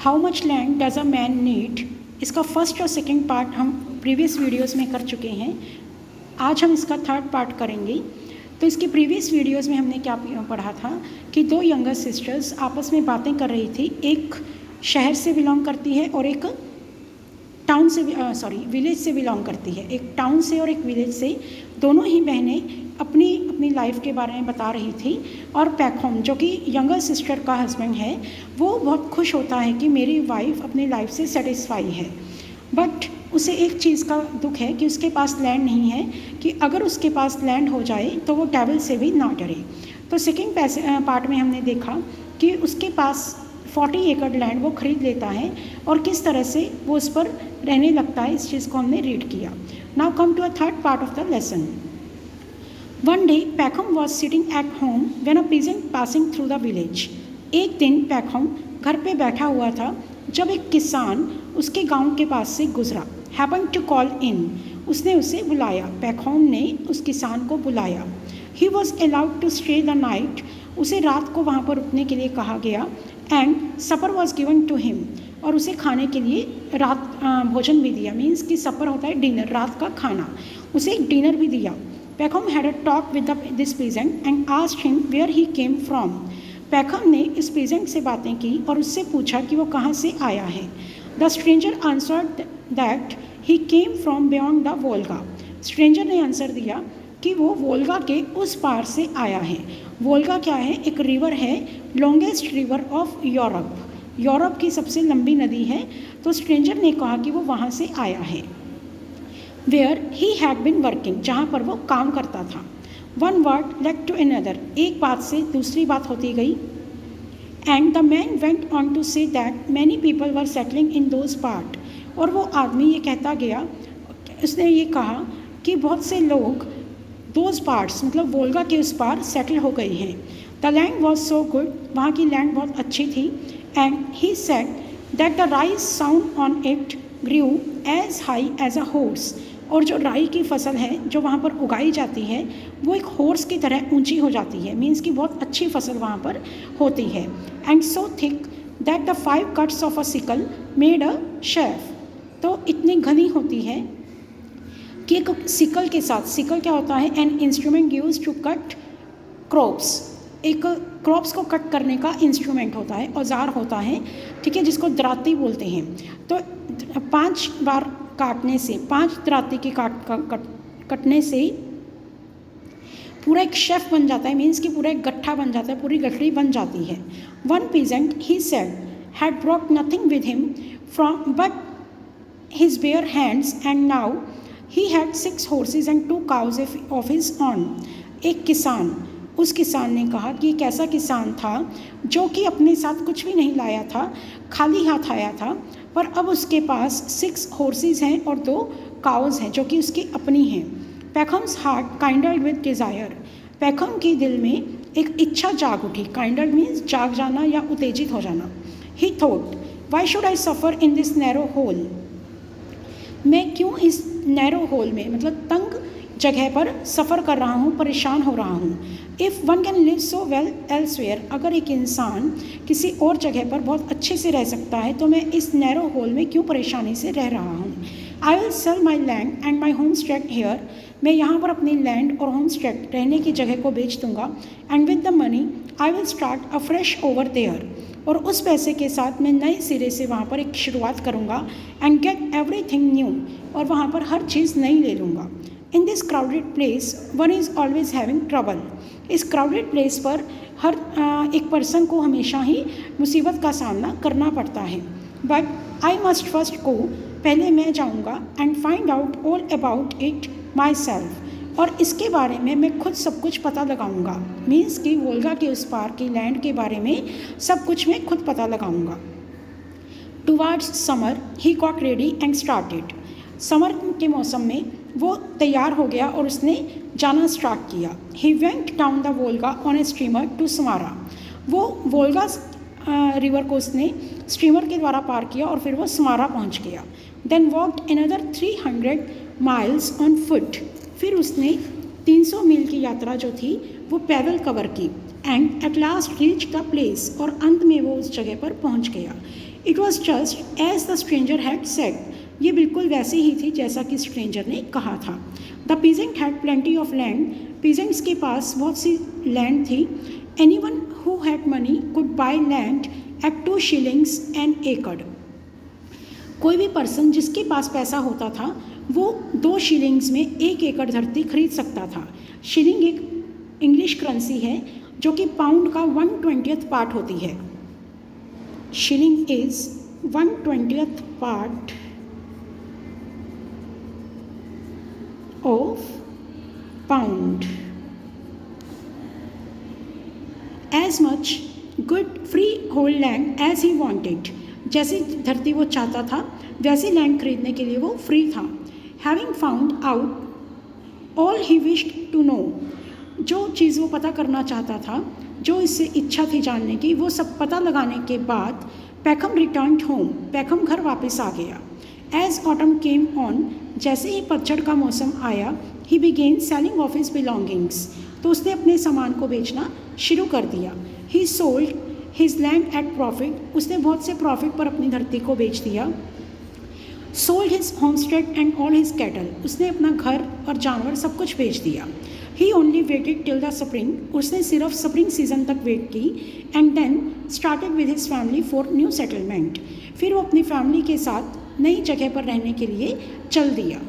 How much land does a man need, इसका first और second part हम previous videos में कर चुके हैं। आज हम इसका थर्ड पार्ट करेंगे। तो इसकी प्रीवियस वीडियोज़ में हमने क्या पढ़ा था कि दो यंगर सिस्टर्स आपस में बातें कर रही थी। एक शहर से बिलोंग करती है और एक टाउन से विलेज से बिलोंग करती है। एक टाउन से और एक विलेज से, दोनों ही बहनें अपनी लाइफ के बारे में बता रही थी। और पैकहोम जो कि यंगर सिस्टर का हस्बैंड है, वो बहुत खुश होता है कि मेरी वाइफ अपनी लाइफ से सेटिस्फाई है। बट उसे एक चीज़ का दुख है कि उसके पास लैंड नहीं है, कि अगर उसके पास लैंड हो जाए तो वो डेविल से भी ना डरे। तो सेकेंड पार्ट में हमने देखा कि उसके पास 40 एकड़ लैंड वो खरीद लेता है और किस तरह से वो उस पर रहने लगता है। इस चीज़ को हमने रीड किया। Now come to a third part of the lesson. One day Pakhom was sitting at home when a peasant passing through the village. एक दिन पैकहोम घर पे बैठा हुआ था जब एक किसान उसके गांव के पास से गुजरा। हैपन टू कॉल इन, उसने उसे बुलाया। पैकहोम ने उस किसान को बुलाया। He was allowed to stay the night, उसे रात को वहाँ पर रुकने के लिए कहा गया। And supper was given to him, और उसे खाने के लिए रात भोजन भी दिया। मीन्स कि सपर होता है डिनर, रात का खाना। उसे एक डिनर भी दिया। Pakhom had a talk with this peasant and asked him where he came from. Pakhom ने इस पेजेंट से बातें की और उससे पूछा कि वो कहाँ से आया है। The stranger answered that he came from beyond the Volga. Stranger ने आंसर दिया कि वो वोल्गा के उस पार से आया है। वोल्गा क्या है? एक रिवर है, longest river of Europe, Europe की सबसे लंबी नदी है। तो स्ट्रेंजर ने कहा कि वो वहाँ से आया है। Where he had been working, जहाँ पर वो काम करता था। One word led to another, एक बात से दूसरी बात होती गई। And the man went on to say that many people were settling in those part, और वो आदमी ये कहता गया, उसने ये कहा कि बहुत से लोग दोज पार्ट्स मतलब वोल्गा के उस पार सेटल हो गए हैं। The land was so good, वहाँ की लैंड बहुत अच्छी थी। And he said that the rice sown on it grew as high as a horse, और जो राई की फसल है जो वहाँ पर उगाई जाती है वो एक हॉर्स की तरह ऊंची हो जाती है। मीन्स कि बहुत अच्छी फसल वहाँ पर होती है। And so thick that the 5 cuts of a sickle made a chef, तो इतनी घनी होती है कि एक सिकल के साथ, सिकल क्या होता है? An instrument use to cut crops, एक क्रॉप्स को कट करने का इंस्ट्रूमेंट होता है, औजार होता है, ठीक है, जिसको दराती बोलते हैं। तो 5 बार काटने से, 5 दराती के कटने से पूरा एक शेफ बन जाता है। मीन्स कि पूरा एक गट्ठा बन जाता है, पूरी गठरी बन जाती है। One peasant he said had brought nothing with him from but his bare hands and now he had 6 horses and 2 cows of his own। एक किसान, उस किसान ने कहा कि एक ऐसा किसान था जो कि अपने साथ कुछ भी नहीं लाया था, खाली हाथ आया था, पर अब उसके पास 6 horses हैं और 2 cows हैं जो कि उसकी अपनी हैं। पैकहोम्स हार्ट काइंडल्ड विद डिज़ायर, पैकहोम के दिल में एक इच्छा जाग उठी। काइंडल्ड मीन्स जाग जाना या उत्तेजित हो जाना। He thought why should I suffer in this narrow hole, मैं क्यों इस नैरो होल में मतलब तंग जगह पर सफ़र कर रहा हूँ, परेशान हो रहा हूँ। If one can live so well elsewhere, अगर एक इंसान किसी और जगह पर बहुत अच्छे से रह सकता है तो मैं इस नैरो होल में क्यों परेशानी से रह रहा हूँ। I will sell my land and my home stayed here, मैं यहाँ पर अपनी लैंड और होम स्टेड रहने की जगह को बेच दूँगा। And with the money I will start a fresh over there, और उस पैसे के साथ मैं नए सिरे से वहाँ पर एक शुरुआत करूँगा। एंड गेट एवरीथिंग न्यू, और वहाँ पर हर चीज़ नई ले लूँगा। In this crowded place one is always having trouble, इस क्राउडेड प्लेस पर हर एक पर्सन को हमेशा ही मुसीबत का सामना करना पड़ता है। But I must first go, पहले मैं जाऊँगा। And find out all about it my self, और इसके बारे में मैं खुद सब कुछ पता लगाऊंगा। मीन्स कि वोल्गा के उस पार की लैंड के बारे में सब कुछ मैं खुद पता लगाऊंगा। Towards summer he got ready and started, summer के मौसम में वो तैयार हो गया और उसने जाना स्टार्ट किया। He went down the Volga on a steamer to Samara, वो वोल्गा रिवर को उसने स्टीमर के द्वारा पार किया और फिर वो समारा पहुंच गया। Then walked another 300 miles on foot, फिर उसने 300 मील की यात्रा जो थी वो पैदल कवर की। And at last reach the place, और अंत में वो उस जगह पर पहुंच गया। It was just as the stranger had said, ये बिल्कुल वैसे ही थी जैसा कि स्ट्रेंजर ने कहा था। The peasant had plenty of land, peasants के पास बहुत सी लैंड थी। Any one who had money could by land at 2 shillings an acre, कोई भी पर्सन जिसके पास पैसा होता था वो 2 shillings में 1 एकड़ धरती खरीद सकता था। शिलिंग एक इंग्लिश करेंसी है जो कि पाउंड का 1/20th पार्ट होती है। Shilling is 1/20th part of pound. As much good free hold land as he wanted, जैसी धरती वो चाहता था वैसी लैंड खरीदने के लिए वो फ्री था। Having found out all he wished to know, जो चीज़ वो पता करना चाहता था, जो इससे इच्छा थी जानने की, वो सब पता लगाने के बाद पैकम रिटर्न्ड होम, पैकम घर वापस आ गया। एज ऑटम केम ऑन, जैसे ही पतझड़ का मौसम आया, ही begin selling of his belongings, तो उसने अपने सामान को बेचना शुरू कर दिया। ही sold his land at profit, उसने बहुत से प्रॉफिट पर अपनी धरती को बेच दिया। Sold his homestead and all his cattle, उसने अपना घर और जानवर सब कुछ बेच दिया। He only waited till the spring, उसने सिर्फ स्प्रिंग सीजन तक वेट की। And then started with his family for new settlement, फिर वो अपनी फैमिली के साथ नई जगह पर रहने के लिए चल दिया।